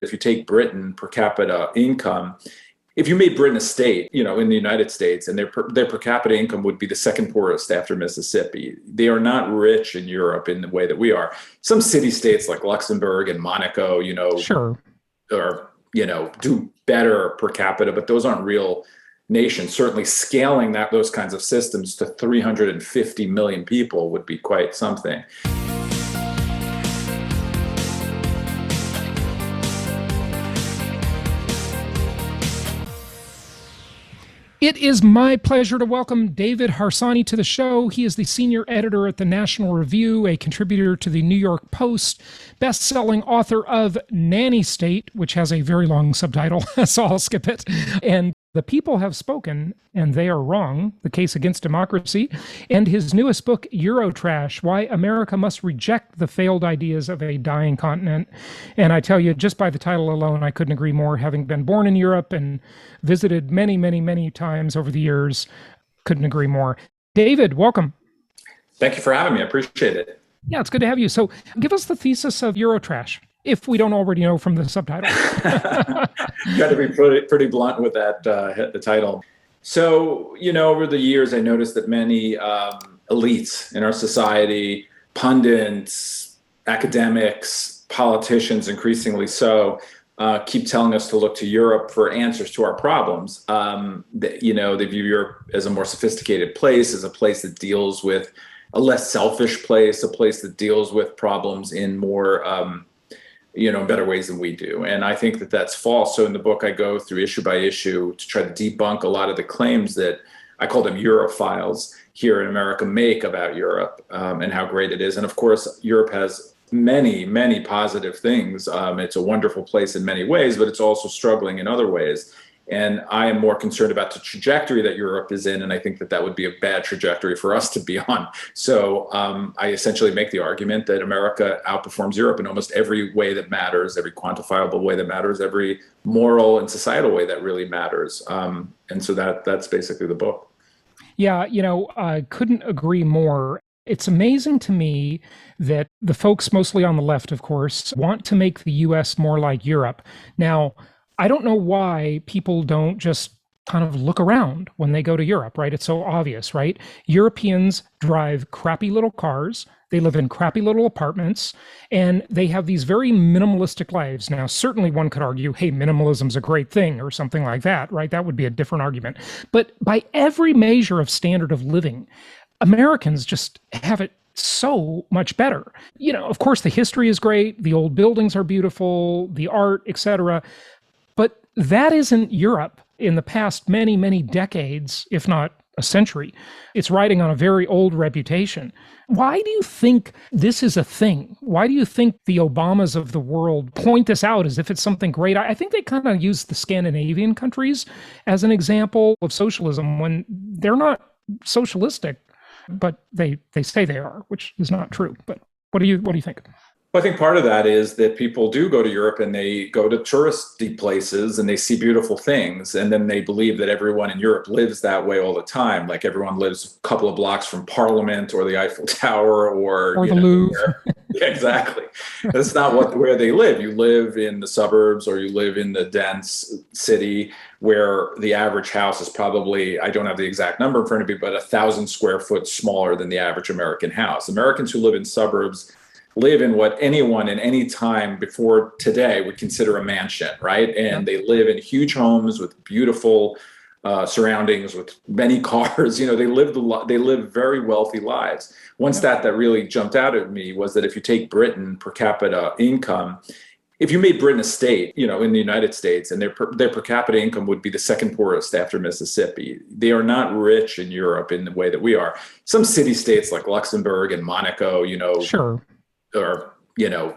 If you take Britain per capita income, if you made Britain a state, in the United States, and their per capita income would be the second poorest after Mississippi. They are not rich in Europe in the way that we are. Some city states like Luxembourg and Monaco, Sure. are, do better per capita, but those aren't real nations. Certainly scaling those kinds of systems to 350 million people would be quite something. It is my pleasure to welcome David Harsanyi to the show. He is the senior editor at the National Review, a contributor to the New York Post, best-selling author of Nanny State, which has a very long subtitle, so I'll skip it, and The People Have Spoken, and They Are Wrong, The Case Against Democracy, and his newest book, Eurotrash, Why America Must Reject the Failed Ideas of a Dying Continent. And I tell you, just by the title alone, I couldn't agree more. Having been born in Europe and visited many, many, many times over the years, couldn't agree more. David, welcome. Thank you for having me. I appreciate it. Yeah, it's good to have you. So give us the thesis of Eurotrash, if we don't already know from the subtitle. You got to be pretty blunt with that, the title. So, over the years, I noticed that many elites in our society, pundits, academics, politicians, increasingly so, keep telling us to look to Europe for answers to our problems. They view Europe as a more sophisticated place, as a place that deals with a less selfish place, a place that deals with problems in more better ways than we do. And I think that that's false. So in the book, I go through issue by issue to try to debunk a lot of the claims that I call them Europhiles here in America make about Europe and how great it is. And of course, Europe has many, many positive things. It's a wonderful place in many ways, but it's also struggling in other ways. And I am more concerned about the trajectory that Europe is in, and I think that that would be a bad trajectory for us to be on. So I essentially make the argument that America outperforms Europe in almost every way that matters, every quantifiable way that matters, every moral and societal way that really matters. And so that's basically the book. Yeah, I couldn't agree more. It's amazing to me that the folks, mostly on the left, of course, want to make the U.S. more like Europe. Now, I don't know why people don't just kind of look around when they go to Europe, right? It's so obvious, right? Europeans drive crappy little cars, they live in crappy little apartments, and they have these very minimalistic lives. Now, certainly one could argue, hey, minimalism's a great thing or something like that, right? That would be a different argument. But by every measure of standard of living, Americans just have it so much better. Of course, the history is great, the old buildings are beautiful, the art, etc. But that isn't Europe in the past many, many decades, if not a century. It's riding on a very old reputation. Why do you think this is a thing? Why do you think the Obamas of the world point this out as if it's something great? I think they kind of use the Scandinavian countries as an example of socialism when they're not socialistic, but they say they are, which is not true. But what do you think? Well, I think part of that is that people do go to Europe and they go to touristy places and they see beautiful things. And then they believe that everyone in Europe lives that way all the time. Like everyone lives a couple of blocks from Parliament or the Eiffel Tower or the Louvre. Yeah, exactly. That's not where they live. You live in the suburbs or you live in the dense city where the average house is probably, I don't have the exact number in front of me, but 1,000 square foot smaller than the average American house. Americans who live in suburbs live in what anyone in any time before today would consider a mansion, right? And they live in huge homes with beautiful surroundings, with many cars. They live very wealthy lives. One stat that really jumped out at me was that if you take Britain per capita income, if you made Britain a state, in the United States, and their per capita income would be the second poorest after Mississippi. They are not rich in Europe in the way that we are. Some city states like Luxembourg and Monaco, Sure. or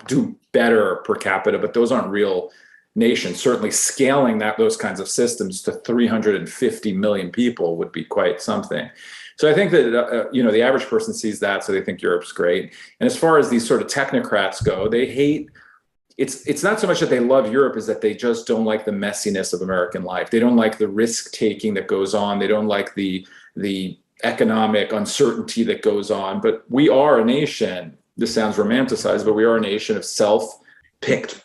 do better per capita, but those aren't real nations. Certainly scaling those kinds of systems to 350 million people would be quite something. So I think that the average person sees that, so they think Europe's great. And as far as these sort of technocrats go, they hate. It's not so much that they love Europe as that they just don't like the messiness of American life. They don't like the risk taking that goes on. They don't like the economic uncertainty that goes on. But we are a nation. This sounds romanticized, but we are a nation of self-picked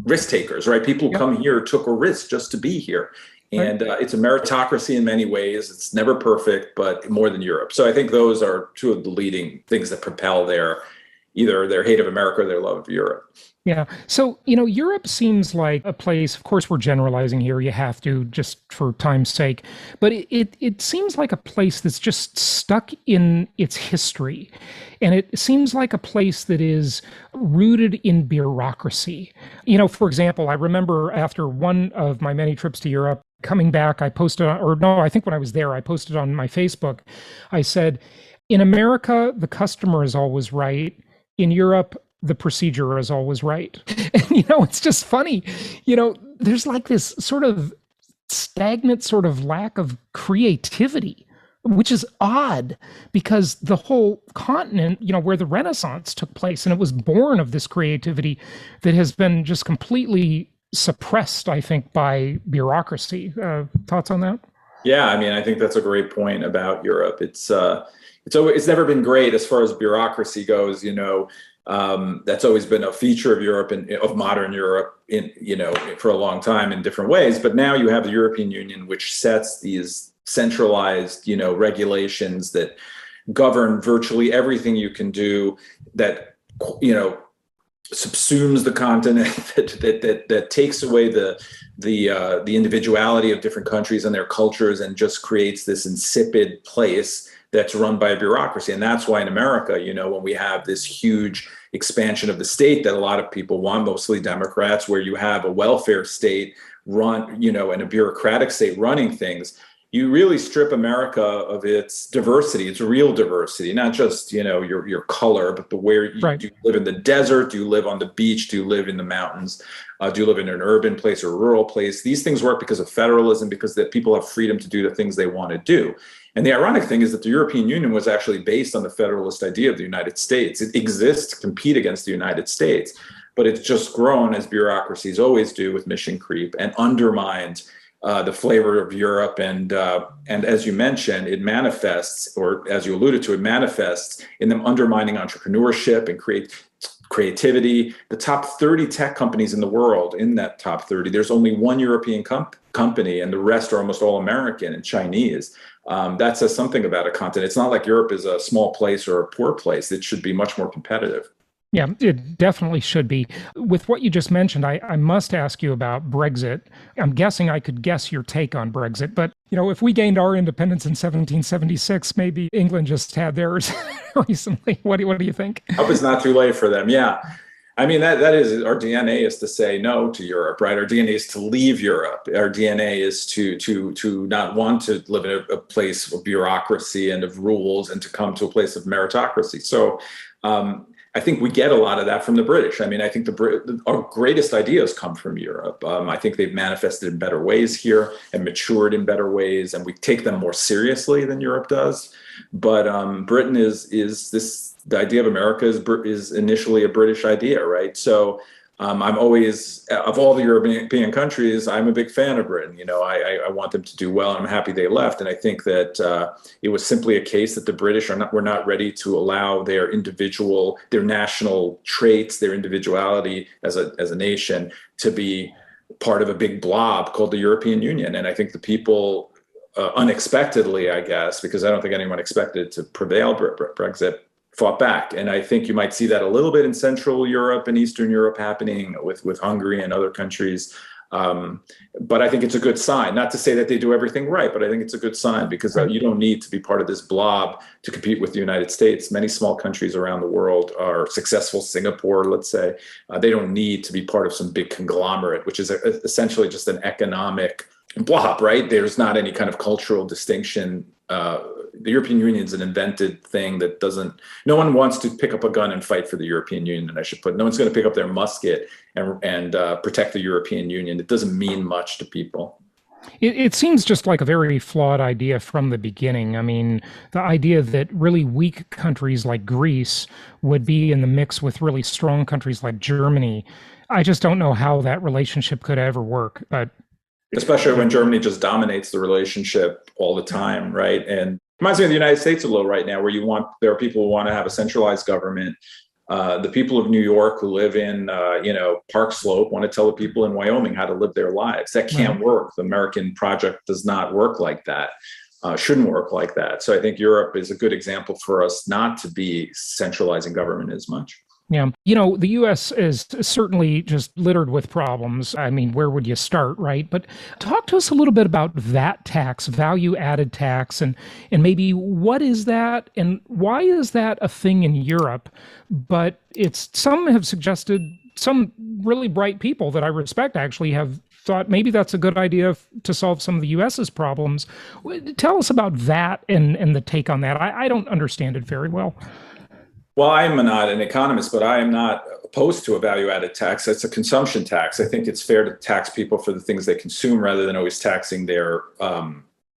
risk takers, right? People who Yep. come here took a risk just to be here. Right. And it's a meritocracy in many ways. It's never perfect, but more than Europe. So I think those are two of the leading things that propel either their hate of America or their love of Europe. Yeah. So, Europe seems like a place, of course, we're generalizing here. You have to just for time's sake. But it seems like a place that's just stuck in its history. And it seems like a place that is rooted in bureaucracy. For example, I remember after one of my many trips to Europe, coming back, I posted, or no, I think when I was there, I posted on my Facebook, I said, in America, the customer is always right. In Europe, the procedure is always right. And, it's just funny. There's like this sort of stagnant sort of lack of creativity, which is odd because the whole continent, where the Renaissance took place, and it was born of this creativity that has been just completely suppressed, I think, by bureaucracy. Thoughts on that? Yeah, I mean, I think that's a great point about Europe. It's never been great as far as bureaucracy goes. That's always been a feature of Europe and of modern Europe for a long time in different ways. But now you have the European Union, which sets these centralized, regulations that govern virtually everything you can do, that, subsumes the continent, that takes away the individuality of different countries and their cultures, and just creates this insipid place that's run by a bureaucracy. And that's why in America, when we have this huge expansion of the state that a lot of people want, mostly Democrats, where you have a welfare state run, and a bureaucratic state running things, you really strip America of its diversity, its real diversity, not just, your color, but Right. do you live in the desert? Do you live on the beach? Do you live in the mountains? Do you live in an urban place or a rural place? These things work because of federalism, because that people have freedom to do the things they want to do. And the ironic thing is that the European Union was actually based on the federalist idea of the United States. It exists to compete against the United States, but it's just grown, as bureaucracies always do, with mission creep, and undermined the flavor of Europe. And as you mentioned, it manifests, or as you alluded to, it manifests in them undermining entrepreneurship and creativity. The top 30 tech companies in the world, in that top 30, there's only one European company, and the rest are almost all American and Chinese. That says something about a continent. It's not like Europe is a small place or a poor place. It should be much more competitive. Yeah, it definitely should be. With what you just mentioned, I must ask you about Brexit. I'm guessing I could guess your take on Brexit, but if we gained our independence in 1776, maybe England just had theirs recently. What do you think? I hope it's not too late for them. Yeah. I mean, that is our DNA, is to say no to Europe, right? Our DNA is to leave Europe. Our DNA is to not want to live in a place of bureaucracy and of rules, and to come to a place of meritocracy. So I think we get a lot of that from the British. I mean, I think our greatest ideas come from Europe. I think they've manifested in better ways here and matured in better ways, and we take them more seriously than Europe does. But Britain the idea of America is initially a British idea, right? So I'm always, of all the European countries, I'm a big fan of Britain. I want them to do well, and I'm happy they left. And I think that it was simply a case that the British were not ready to allow their national traits, their individuality as a nation, to be part of a big blob called the European Union. And I think the people, unexpectedly, I guess, because I don't think anyone expected to prevail Brexit, fought back. And I think you might see that a little bit in Central Europe and Eastern Europe happening with Hungary and other countries. But I think it's a good sign, not to say that they do everything right, but I think it's a good sign, because you don't need to be part of this blob to compete with the United States. Many small countries around the world are successful. Singapore, let's say, they don't need to be part of some big conglomerate, which is essentially just an economic blob, right? There's not any kind of cultural distinction. The European Union is an invented thing that no one wants to pick up a gun and fight for the European Union. No one's going to pick up their musket and protect the European Union. It doesn't mean much to people. It seems just like a very flawed idea from the beginning. I mean, the idea that really weak countries like Greece would be in the mix with really strong countries like Germany. I just don't know how that relationship could ever work. But especially when Germany just dominates the relationship all the time, right? And reminds me of the United States a little right now, where there are people who want to have a centralized government, The people of New York who live in, Park Slope want to tell the people in Wyoming how to live their lives. That can't work. The American project does not work like that. Shouldn't work like that. So I think Europe is a good example for us not to be centralizing government as much. Yeah. The US is certainly just littered with problems. I mean, where would you start, right? But talk to us a little bit about VAT tax, value added tax, and maybe what is that and why is that a thing in Europe? But some have suggested, some really bright people that I respect actually have thought maybe that's a good idea to solve some of the US's problems. Tell us about that and the take on that. I don't understand it very well. Well, I'm not an economist, but I am not opposed to a value-added tax. It's a consumption tax. I think it's fair to tax people for the things they consume rather than always taxing their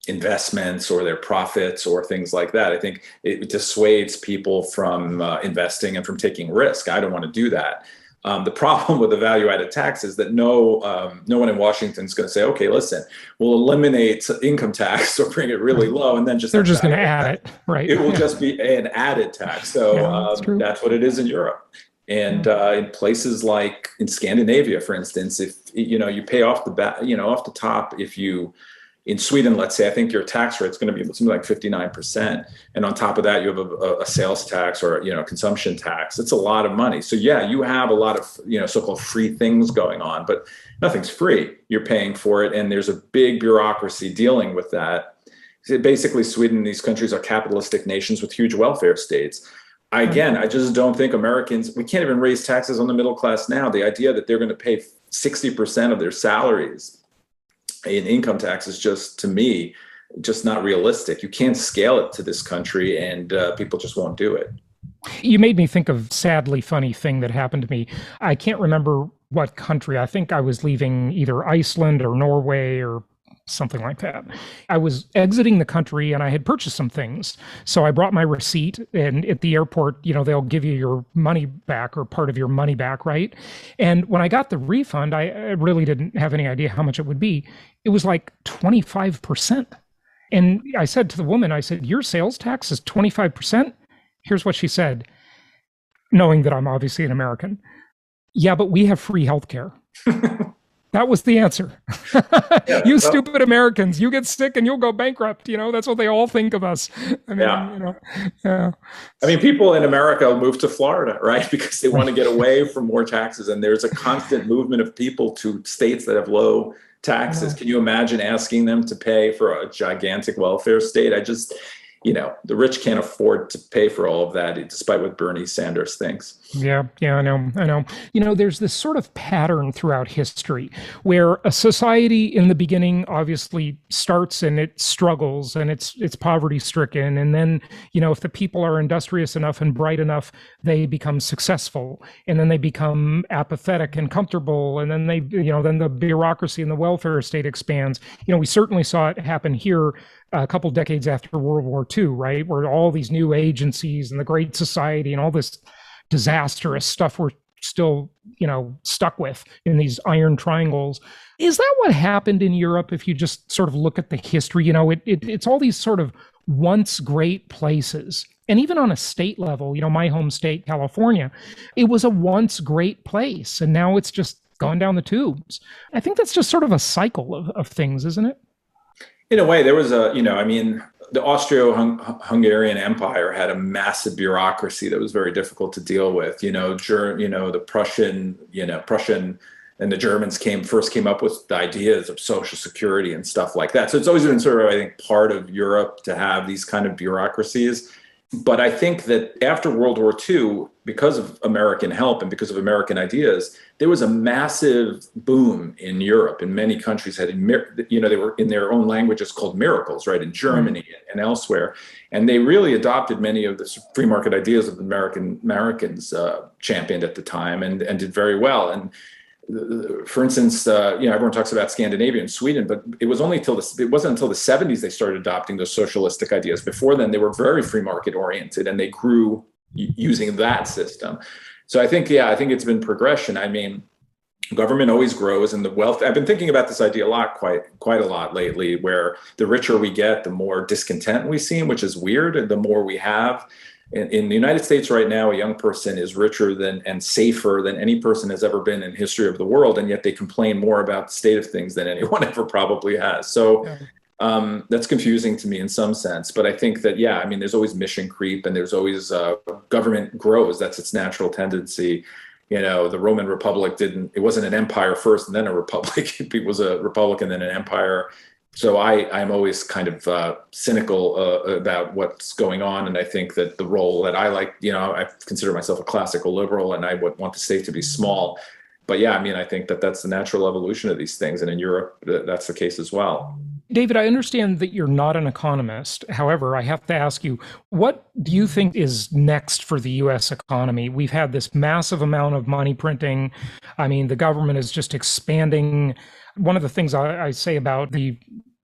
investments or their profits or things like that. I think it dissuades people from investing and from taking risk. I don't want to do that. The problem with the value-added tax is that no one in Washington is going to say, okay, listen, we'll eliminate income tax or bring it really low, and then they're just going to add it, right? It will just be an added tax. So that's what it is in Europe. And in places like in Scandinavia, for instance, if you pay off the top, in Sweden, let's say, I think your tax rate is going to be something like 59%. And on top of that, you have a sales tax or, a consumption tax. It's a lot of money. So yeah, you have a lot of, so-called free things going on, but nothing's free. You're paying for it. And there's a big bureaucracy dealing with that. Basically, Sweden and these countries are capitalistic nations with huge welfare states. I just don't think Americans, we can't even raise taxes on the middle class now. The idea that they're going to pay 60% of their salaries in income tax is just, to me, just not realistic. You can't scale it to this country, and people just won't do it. You made me think of a sadly funny thing that happened to me. I can't remember what country. I think I was leaving either Iceland or Norway or something like that. I was exiting the country and I had purchased some things. So I brought my receipt, and at the airport, they'll give you your money back or part of your money back, right? And when I got the refund, I really didn't have any idea how much it would be. It was like 25%. And I said to the woman, I said, your sales tax is 25%? Here's what she said, knowing that I'm obviously an American. Yeah, but we have free healthcare. That was the answer. Stupid Americans, you get sick and you'll go bankrupt. That's what they all think of us. I mean, people in America move to Florida, right? Because they want to get away from more taxes. And there's a constant movement of people to states that have low taxes. Can you imagine asking them to pay for a gigantic welfare state? The rich can't afford to pay for all of that, despite what Bernie Sanders thinks. Yeah, I know. There's this sort of pattern throughout history where a society in the beginning obviously starts and it struggles and it's poverty stricken. And then, if the people are industrious enough and bright enough, they become successful, and then they become apathetic and comfortable. And then then the bureaucracy and the welfare state expands. We certainly saw it happen here a couple decades after World War II, right? Where all these new agencies and the Great Society and all this disastrous stuff we're still, stuck with in these iron triangles. Is that what happened in Europe? If you just sort of look at the history, it's all these sort of once great places. And even on a state level, my home state, California, it was a once great place. And now it's just gone down the tubes. I think that's just sort of a cycle of things, isn't it? In a way, there was the Austro-Hungarian Empire had a massive bureaucracy that was very difficult to deal with. The Prussian and the Germans first came up with the ideas of social security and stuff like that. So it's always been sort of, I think, part of Europe to have these kind of bureaucracies. But I think that after World War II, because of American help and because of American ideas, there was a massive boom in Europe. And many countries had, they were in their own languages called miracles, right? In Germany and elsewhere. And they really adopted many of the free market ideas of the Americans championed at the time and did very well. And for instance, everyone talks about Scandinavian and Sweden, but it wasn't until the 70s they started adopting those socialistic ideas. Before then, they were very free market oriented, and they grew using that system. So I think it's been progression. I mean, government always grows, and the wealth. I've been thinking about this idea quite a lot lately, where the richer we get, the more discontent we seem, which is weird, and the more we have, In the United States right now, a young person is richer than and safer than any person has ever been in history of the world, and yet they complain more about the state of things than anyone ever probably has. So Yeah. that's confusing to me in some sense. But I think that, yeah, I mean, there's always mission creep, and there's always government grows. That's its natural tendency. The Roman Republic it wasn't an empire first and then a republic. It was a republic and then an empire. So I'm always kind of cynical about what's going on. And I think that the role that I like, I consider myself a classical liberal, and I would want the state to be small. But yeah, I mean, I think that that's the natural evolution of these things. And in Europe, that's the case as well. David, I understand that you're not an economist. However, I have to ask you, what do you think is next for the US economy? We've had this massive amount of money printing. I mean, the government is just expanding. One of the things I say about the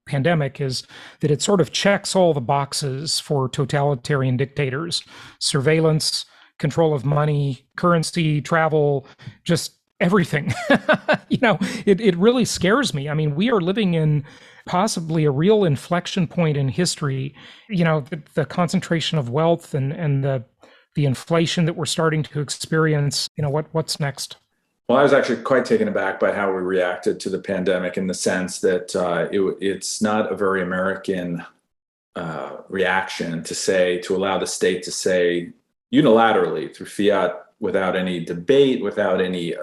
pandemic is that it sort of checks all the boxes for totalitarian dictators: surveillance, control of money, currency, travel, just everything. It really scares me. I mean, we are living in possibly a real inflection point in history. The concentration of wealth and the inflation that we're starting to experience. What's next? Well, I was actually quite taken aback by how we reacted to the pandemic, in the sense that it's not a very American reaction to allow the state to say unilaterally through fiat, without any debate, without any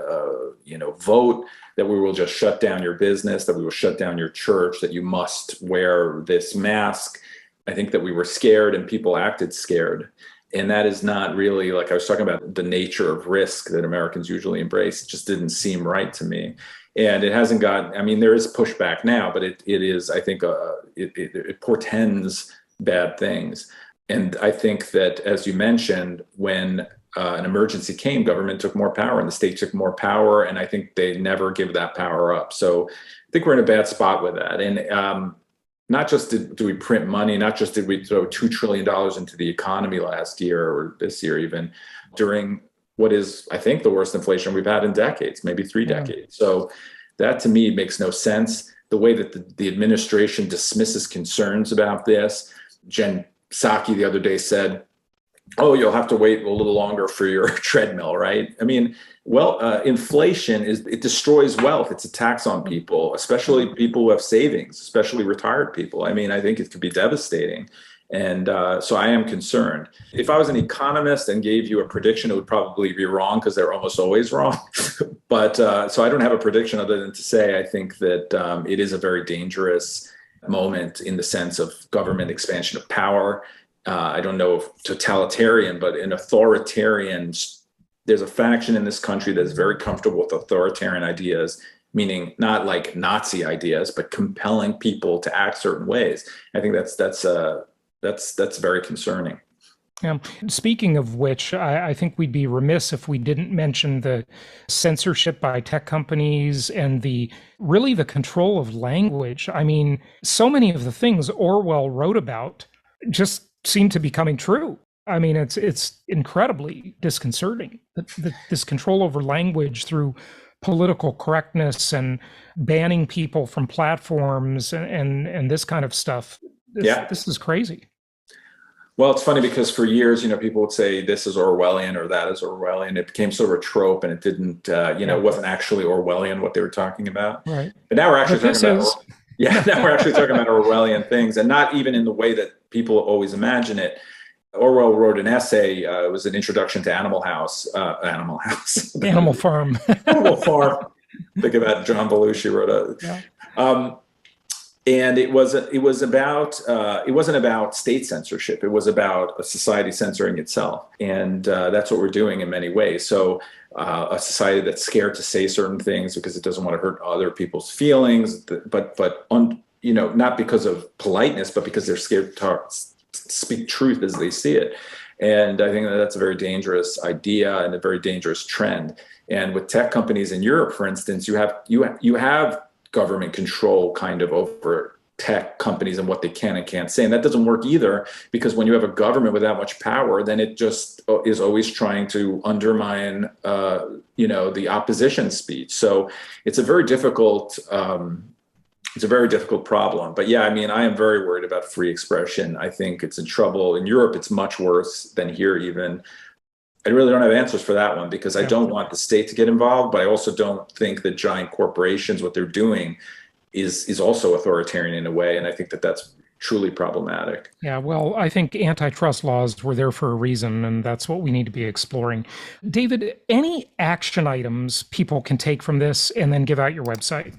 vote, that we will just shut down your business, that we will shut down your church, that you must wear this mask. I think that we were scared, and people acted scared. And that is not really, like I was talking about, the nature of risk that Americans usually embrace. It just didn't seem right to me. And it hasn't got, I mean, there is pushback now, but it is, I think, it portends bad things. And I think that, as you mentioned, when an emergency came, government took more power and the state took more power. And I think they never give that power up. So I think we're in a bad spot with that. And not just do we print money, not just did we throw $2 trillion into the economy last year, or this year even, during what is, I think, the worst inflation we've had in decades, maybe 3 decades. So that, to me, makes no sense. The way that the administration dismisses concerns about this. Jen Psaki the other day said, "Oh, you'll have to wait a little longer for your treadmill," right? I mean, inflation it destroys wealth. It's a tax on people, especially people who have savings, especially retired people. I mean, I think it could be devastating. And so I am concerned. If I was an economist and gave you a prediction, it would probably be wrong, because they're almost always wrong. But so I don't have a prediction other than to say I think that it is a very dangerous moment, in the sense of government expansion of power. I don't know if totalitarian, but in authoritarian, there's a faction in this country that's very comfortable with authoritarian ideas, meaning not like Nazi ideas, but compelling people to act certain ways. I think that's very concerning. Yeah. Speaking of which, I think we'd be remiss if we didn't mention the censorship by tech companies and the control of language. I mean, so many of the things Orwell wrote about just seem to be coming true. I mean, it's incredibly disconcerting that this control over language through political correctness and banning people from platforms and this kind of stuff. This is crazy. Well, it's funny, because for years, people would say this is Orwellian or that is Orwellian. It became sort of a trope, and it didn't, it wasn't actually Orwellian what they were talking about. Right. But now we're actually now we're actually talking about Orwellian things, and not even in the way that people always imagine it. Orwell wrote an essay. It was an introduction to Animal Farm. Animal Farm. Think about John Belushi wrote and it wasn't about state censorship. It was about a society censoring itself, and that's what we're doing in many ways. So a society that's scared to say certain things because it doesn't want to hurt other people's feelings, but not because of politeness, but because they're scared to speak truth as they see it. And I think that's a very dangerous idea and a very dangerous trend. And with tech companies in Europe, for instance, you have government control kind of over tech companies and what they can and can't say. And that doesn't work either, because when you have a government with that much power, then it just is always trying to undermine, the opposition speech. So it's a very difficult It's a very difficult problem. But yeah, I mean, I am very worried about free expression. I think it's in trouble. In Europe, it's much worse than here, even. I really don't have answers for that one because I Yeah. don't want the state to get involved, but I also don't think that giant corporations, what they're doing is also authoritarian in a way. And I think that that's truly problematic. Yeah, well, I think antitrust laws were there for a reason, and that's what we need to be exploring. David, any action items people can take from this and then give out your website?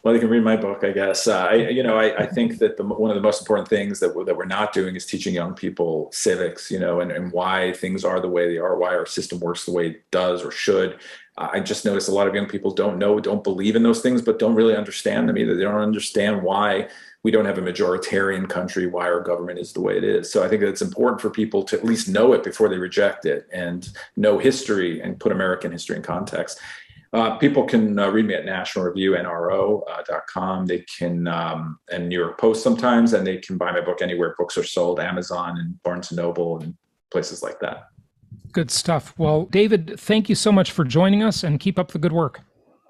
Well, you can read my book, I guess. I think that one of the most important things that we're not doing is teaching young people civics, and why things are the way they are, why our system works the way it does or should. I just notice a lot of young people don't believe in those things, but don't really understand them either. They don't understand why we don't have a majoritarian country, why our government is the way it is. So I think that it's important for people to at least know it before they reject it and know history and put American history in context. People can read me at National Review, NRO.com. They can, and New York Post sometimes, and they can buy my book anywhere books are sold, Amazon and Barnes and Noble and places like that. Good stuff. Well, David, thank you so much for joining us and keep up the good work.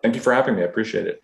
Thank you for having me. I appreciate it.